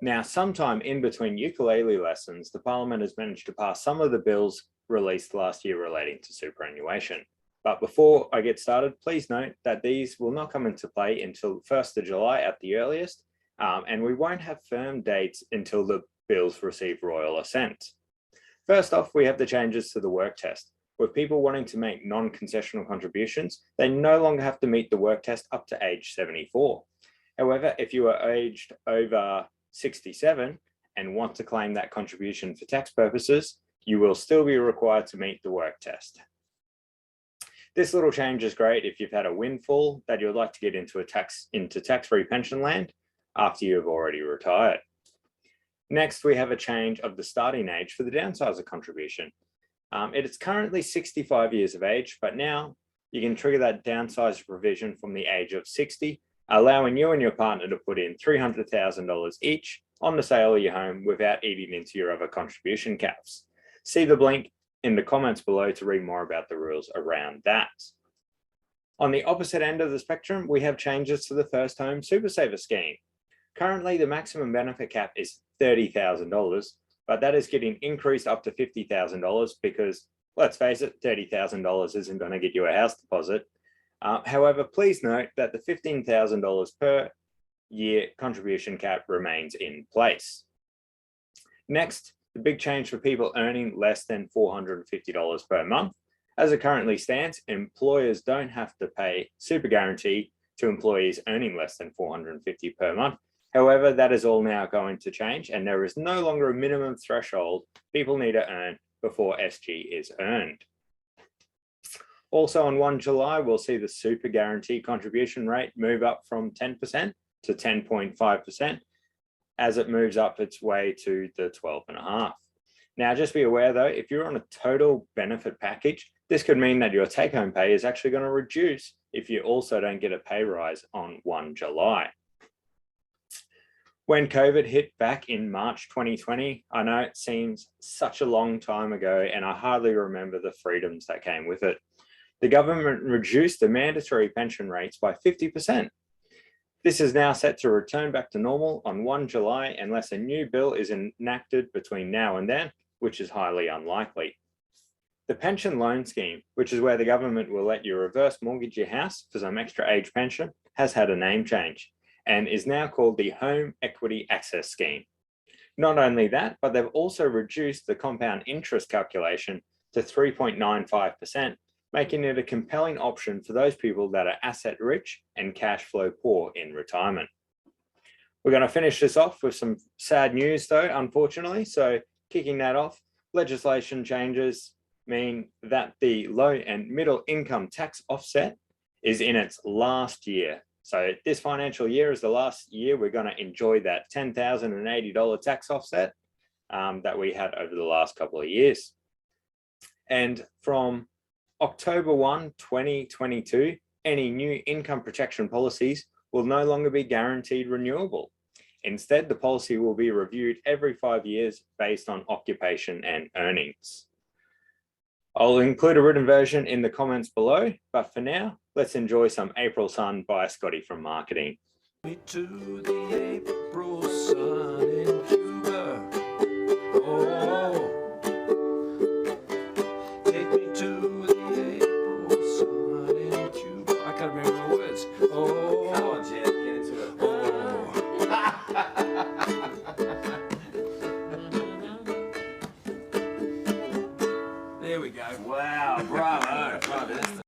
Now, sometime in between ukulele lessons, the Parliament has managed to pass some of the bills released last year relating to superannuation. But before I get started, please note that these will not come into play until 1st of July at the earliest, and we won't have firm dates until the bills receive Royal Assent. First off, we have the changes to the work test. With people wanting to make non-concessional contributions, they no longer have to meet the work test up to age 74. However, if you are aged over 67 and want to claim that contribution for tax purposes, you will still be required to meet the work test. This little change is great if you've had a windfall that you'd like to get into tax-free pension land after you've already retired. Next, we have a change of the starting age for the downsizer contribution. It is currently 65 years of age, but now you can trigger that downsizer provision from the age of 60, allowing you and your partner to put in $300,000 each on the sale of your home without eating into your other contribution caps. See the link in the comments below to read more about the rules around that. On the opposite end of the spectrum, we have changes to the First Home Super Saver scheme. Currently, the maximum benefit cap is $30,000, but that is getting increased up to $50,000 because, let's face it, $30,000 isn't going to get you a house deposit. However, please note that the $15,000 per year contribution cap remains in place. Next, the big change for people earning less than $450 per month. As it currently stands, employers don't have to pay super guarantee to employees earning less than $450 per month. However, that is all now going to change, and there is no longer a minimum threshold people need to earn before SG is earned. Also on 1 July, we'll see the super guarantee contribution rate move up from 10% to 10.5% as it moves up its way to the 12.5. Now, just be aware though, if you're on a total benefit package, this could mean that your take-home pay is actually going to reduce if you also don't get a pay rise on 1 July. When COVID hit back in March 2020, I know it seems such a long time ago, and I hardly remember the freedoms that came with it. The government reduced the mandatory pension rates by 50%. This is now set to return back to normal on 1 July unless a new bill is enacted between now and then, which is highly unlikely. The pension loan scheme, which is where the government will let you reverse mortgage your house for some extra age pension, has had a name change and is now called the Home Equity Access Scheme. Not only that, but they've also reduced the compound interest calculation to 3.95%, making it a compelling option for those people that are asset rich and cash flow poor in retirement. We're going to finish this off with some sad news though, unfortunately. So kicking that off, legislation changes mean that the low and middle income tax offset is in its last year. So this financial year is the last year we're going to enjoy that $10,080 tax offset that we had over the last couple of years. And from October 1, 2022, any new income protection policies will no longer be guaranteed renewable. Instead, the policy will be reviewed every 5 years based on occupation and earnings. I'll include a written version in the comments below, but for now, let's enjoy some April Sun by Scotty from Marketing. Me to the April sun in Cuba. Oh, take me to the April sun in Cuba. I can't remember the words. Oh, come on, Jed, get into it. There we go. Wow, bravo.